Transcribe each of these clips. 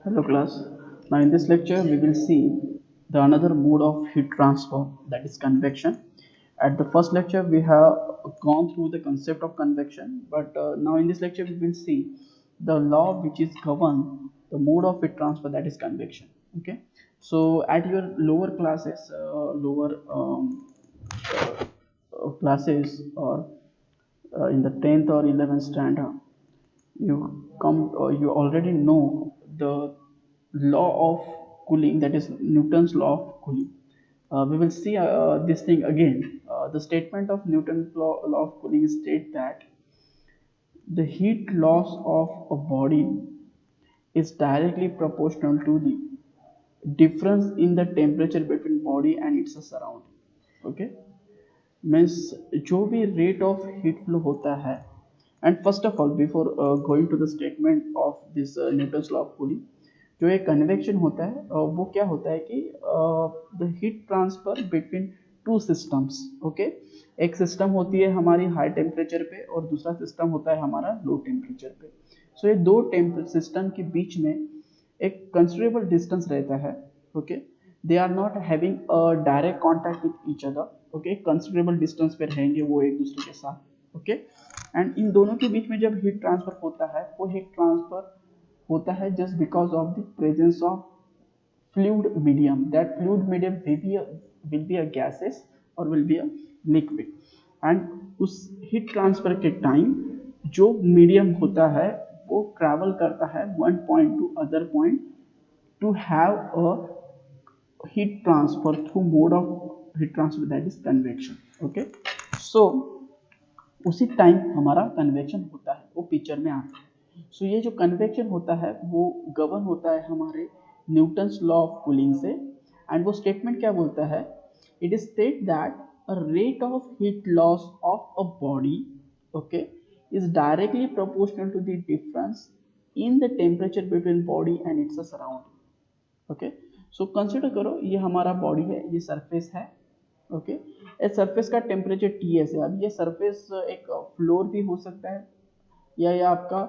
Hello class. Now in this lecture we will see the another mode of heat transfer, that is convection. At the first lecture we have gone through the concept of convection, but now in this lecture we will see the law which is govern the mode of heat transfer, that is convection. Okay. So at your lower classes, classes, or in the 10th or 11th standard, you already know the law of cooling, that is Newton's law of cooling. We will see this thing again. The statement of Newton's law of cooling state that the heat loss of a body is directly proportional to the difference in the temperature between body and its surrounding. Okay, means जो भी rate of heat flow होता है, and first of all before going to the statement of this Newton's law of cooling, जो एक convection होता है वो क्या होता है कि the heat transfer between two systems. Okay, एक सिस्टम होती है हमारी हाई टेम्परेचर पे और दूसरा सिस्टम होता है हमारा लो टेम्परेचर पे. सो ये दो सिस्टम के बीच में एक कंसिडरेबल डिस्टेंस रहता है. Okay, they are not having a direct contact with each other. Okay, considerable distance पे रहेंगे वो एक दूसरे के साथ. ओके, एंड इन दोनों के बीच में जब हीट ट्रांसफर होता है, वो हीट ट्रांसफर होता है just because of the presence of fluid medium. That fluid medium will be a gases or will be a liquid. and उस हीट ट्रांसफर के टाइम जो मीडियम होता है वो ट्रैवल करता है one point two other point to have a heat transfer through mode of heat transfer, that is convection. Okay, so उसी time हमारा कन्वेक्शन होता है, वो पिक्चर में आता है. सो ये जो कन्वेक्शन होता है वो गवर्न होता है हमारे न्यूटन्स लॉ ऑफ कूलिंग से. एंड वो स्टेटमेंट क्या बोलता है? It is state that a rate of heat loss of a body, okay, is directly proportional to the difference in the temperature between body and its surrounding. Okay, so consider करो ये हमारा body है, ये surface है. Okay, इस surface का temperature Ts है. अब ये सरफेस एक फ्लोर भी हो सकता है या ये आपका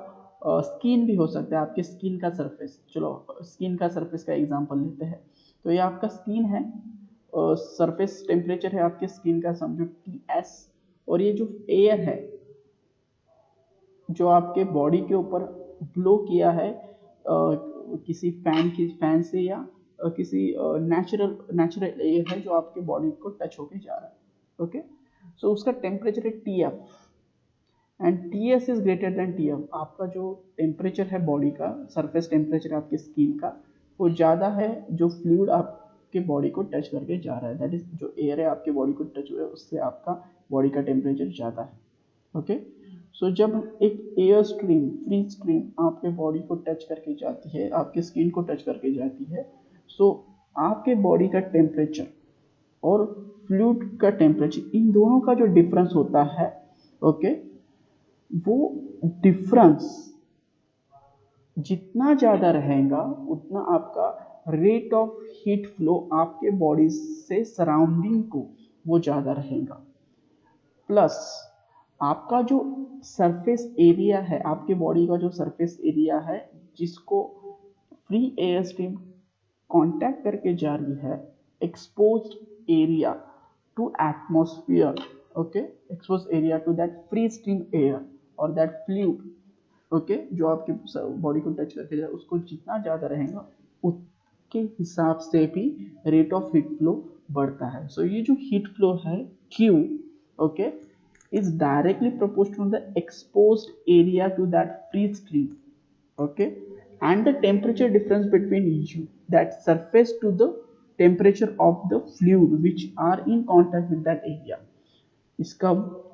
स्किन भी हो सकता है, आपके स्किन का सरफेस. चलो स्किन का सरफेस का एग्जांपल लेते हैं. तो ये आपका स्किन है, सरफेस टेम्परेचर है आपके स्किन का, समझो Ts. और ये जो एयर है जो आपके बॉडी के ऊपर ब्लो किया है किसी फैन से या किसी नेचुरल एयर है जो आपके बॉडी को टच होके जा रहा है. ओके, सो उसका टेम्परेचर है Tf and Ts is greater than Tf. आपका जो टेम्परेचर है बॉडी का, सरफेस टेम्परेचर आपके स्किन का, वो ज़्यादा है जो फ्लूइड आपके बॉडी को टच करके जा रहा है. दैट इज जो एयर है आपके बॉडी को टच हुआ है उससे आपका बॉडी का टेम्परेचर ज़्यादा है. ओके, सो जब एक एयर स्ट्रीम, फ्री स्ट्रीम आपके बॉडी को टच करके जाती है, आपके स्किन को टच करके जाती है, सो आपके बॉडी का टेम्परेचर और फ्लूइड का टेम्परेचर, इन दोनों का जो डिफरेंस होता है, ओके, वो डिफरेंस जितना ज़्यादा रहेगा उतना आपका रेट ऑफ हीट फ्लो आपके बॉडी से सराउंडिंग को वो ज़्यादा रहेगा. प्लस आपका जो सरफेस एरिया है, आपके बॉडी का जो सरफेस एरिया है जिसको फ्री एयर स्ट्रीम कांटेक्ट करके जा रही है, exposed area to atmosphere. Okay, exposed area to that free stream air और दैट फ्लूइड, ओके, जो आपके बॉडी को टच करके जाए, उसको जितना ज़्यादा रहेगा उसके हिसाब से भी रेट ऑफ हीट फ्लो बढ़ता है. सो ये जो हीट फ्लो है Q, okay, is directly proportional to the exposed area to that free stream, okay, and the temperature difference between you, that surface to the temperature of the fluid which are in contact with that area. इसका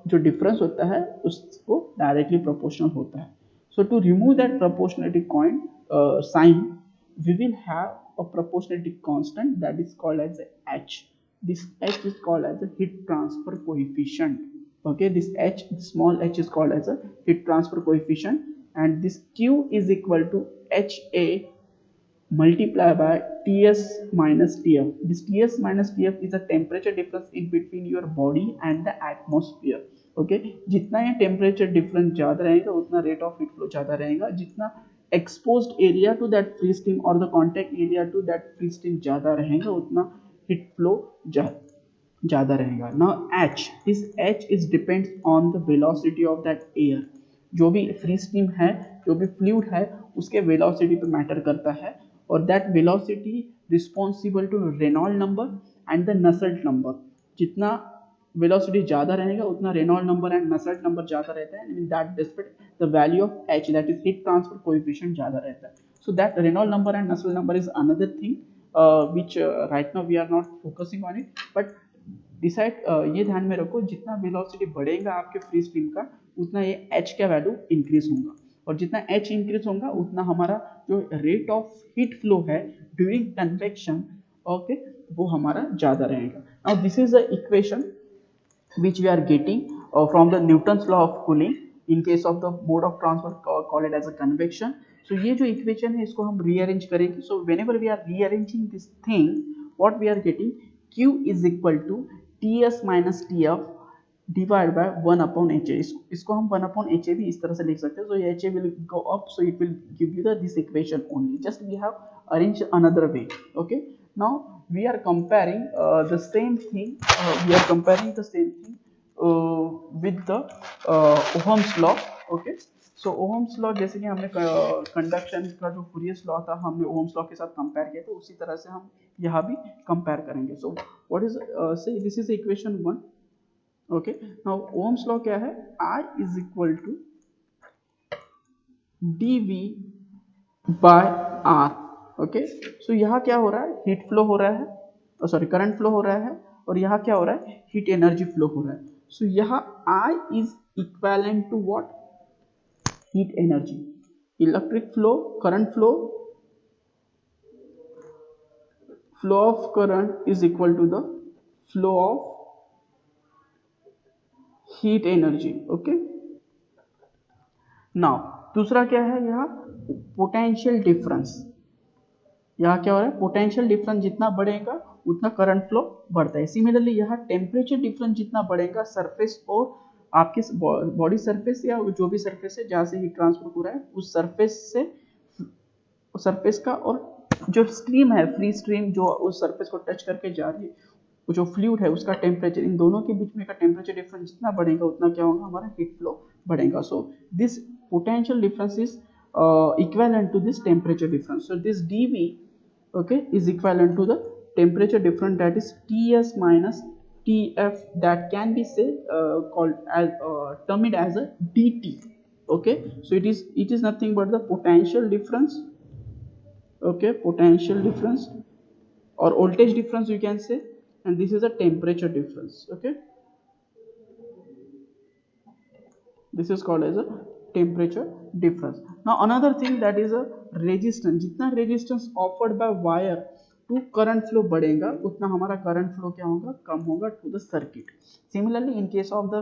जो difference होता है उसको directly proportional होता है. So to remove that proportionality sign, we will have a proportionality constant that is called as H. This H is called as a heat transfer coefficient. Okay, this H, small h, is called as a heat transfer coefficient, and this Q is equal to HA multiplied by Ts minus Tf. This Ts minus Tf is a temperature difference in between your body and the atmosphere. Okay, जितना ये temperature difference ज़्यादा रहेगा उतना rate of heat flow ज़्यादा रहेगा. जितना exposed area to that free stream और the contact area to that free stream ज़्यादा रहेगा, उतना हीट फ्लो ज़्यादा रहेगा। Now H, this H is depends on the velocity of that air. जो भी फ्री स्ट्रीम है, जो भी फ्लूइड है, उसके वेलोसिटी पे मैटर करता है, और that velocity responsible to Reynold number and the Nusselt number. जितना वेलोसिटी ज़्यादा रहेगा उतना Reynold number and Nusselt number ज़्यादा रहता है, in that respect the value of H, that is heat transfer coefficient ज़्यादा रहता है। So that Reynold number and Nusselt number is another thing which right now we are not focusing on it, but decide ये ध्यान में रखो, जितना velocity बढ़ेगा आपके फ्री स्ट्रीम का, उतना ये एच का वैल्यू इंक्रीज होगा, और जितना एच इंक्रीज होगा उतना हमारा जो रेट ऑफ हीट फ्लो है ड्यूरिंग कन्वेक्शन, ओके, वो हमारा ज़्यादा रहेगा। Now this is the equation which we are getting from the Newton's law of cooling in case of the mode of transfer call it as a convection. So ये जो equation है इसको हम rearrange करेंगे। So whenever we are rearranging this thing, what we are getting, Q is equal to Ts minus Tf divided by 1 upon HA। इसको हम 1 upon HA भी इस तरह से लिख सकते हैं। So HA will go up, so it will give you this equation only. Just we have arranged another way. Okay. Now we are comparing the same thing. We are comparing the same thing with the Ohm's law. Okay. So Ohm's law, जैसे कि हमने conduction का जो फूरियर्स law था हमने Ohm's law के साथ compare किया, तो उसी तरह से हम यहाँ भी कंपेयर करेंगे। So what is, say this is equation 1। Okay, now Ohm's law क्या है, I is equal to dV by R। Okay, so यहाँ क्या हो रहा है, हीट फ्लो हो रहा है, सॉरी करंट फ्लो हो रहा है, और यहाँ क्या हो रहा है, हीट एनर्जी फ्लो हो रहा है। सो यहाँ I is equivalent to what, heat energy, electric flow, current flow of current is equal to the flow of heat energy। okay, now दूसरा क्या है, यहाँ पोटेंशियल डिफरेंस। यहाँ क्या हो रहा है, पोटेंशियल डिफरेंस जितना बढ़ेगा उतना करंट फ्लो बढ़ता है। सिमिलरली यहाँ टेम्परेचर डिफरेंस जितना बढ़ेगा सरफेस और आपके बॉडी सरफेस या जो भी सरफेस है जहाँ से हीट ट्रांसफर हो रहा है, उस सरफेस का, और जो स्ट्रीम है, फ्री स्ट्रीम जो उस सरफेस को टच करके जा रही है, वो जो फ्लूइड है उसका टेम्परेचर, इन दोनों के बीच में का टेम्परेचर डिफरेंस जितना बढ़ेगा उतना क्या होगा, हमारा हीट फ्लो बढ़ेगा। So this potential difference is equivalent to this temperature difference. So this dV, okay, is equivalent to the temperature difference, that is Ts minus Tf, that can be said called as termed as a dT। okay, so it is nothing but the potential difference, okay, potential difference or voltage difference you can say, and this is a temperature difference। okay, this is called as a temperature difference। now another thing, that is a resistance। जितना resistance offered by wire to current flow बढ़ेगा उतना हमारा current flow क्या होगा, कम होगा to the circuit। similarly in case of the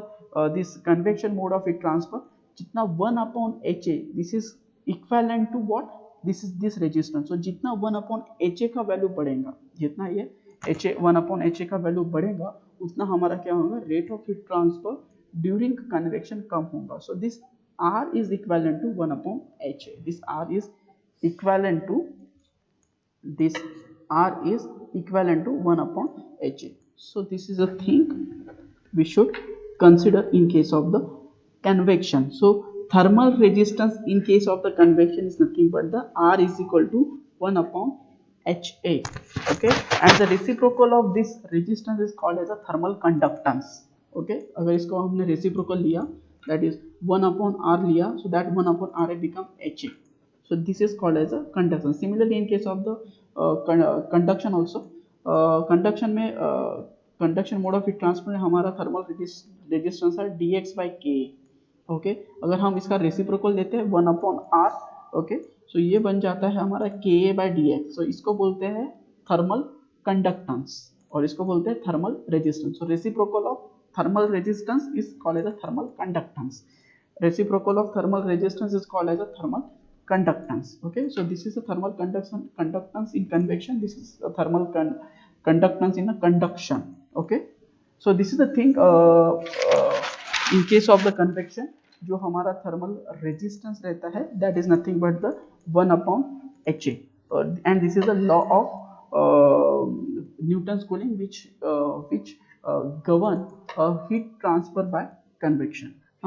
this convection mode of heat transfer, जितना 1 upon HA, this is equivalent to what, this resistance। so जितना 1 upon HA का value बढ़ेगा, जितना ये HA 1 upon HA का वैल्यू बढ़ेगा उतना हमारा क्या होगा, rate of heat transfer during convection कम होगा। So this R is equivalent to 1 upon HA। this R is equivalent to 1 upon HA। so this is a thing we should consider in case of the convection। so thermal resistance in case of the convection is nothing but the R is equal to 1 upon HA। okay, and the reciprocal of this resistance is called as a thermal conductance। okay, अगर इसको हमने reciprocal लिया, that is 1 upon R लिया, so that 1 upon RA become HA। so this is called as a conduction। similarly in case of the conduction also, conduction में conduction mode of heat transfer में हमारा thermal resistance है dx by Ka। okay, अगर हम इसका reciprocal लेते हैं 1 upon R, okay, so ये बन जाता है हमारा Ka by dx। so इसको बोलते हैं thermal conductance और इसको बोलते हैं thermal resistance। so reciprocal of thermal resistance is called as a thermal conductance। reciprocal of thermal resistance is called as a thermal conductance। okay, so this is a thermal conductance in convection, this is a thermal conductance in a conduction। okay, so this is the thing in case of the convection, जो हमारा thermal resistance रहता है, that is nothing but the 1 upon HA. And this is a law of Newton's cooling, which govern heat transfer by convection.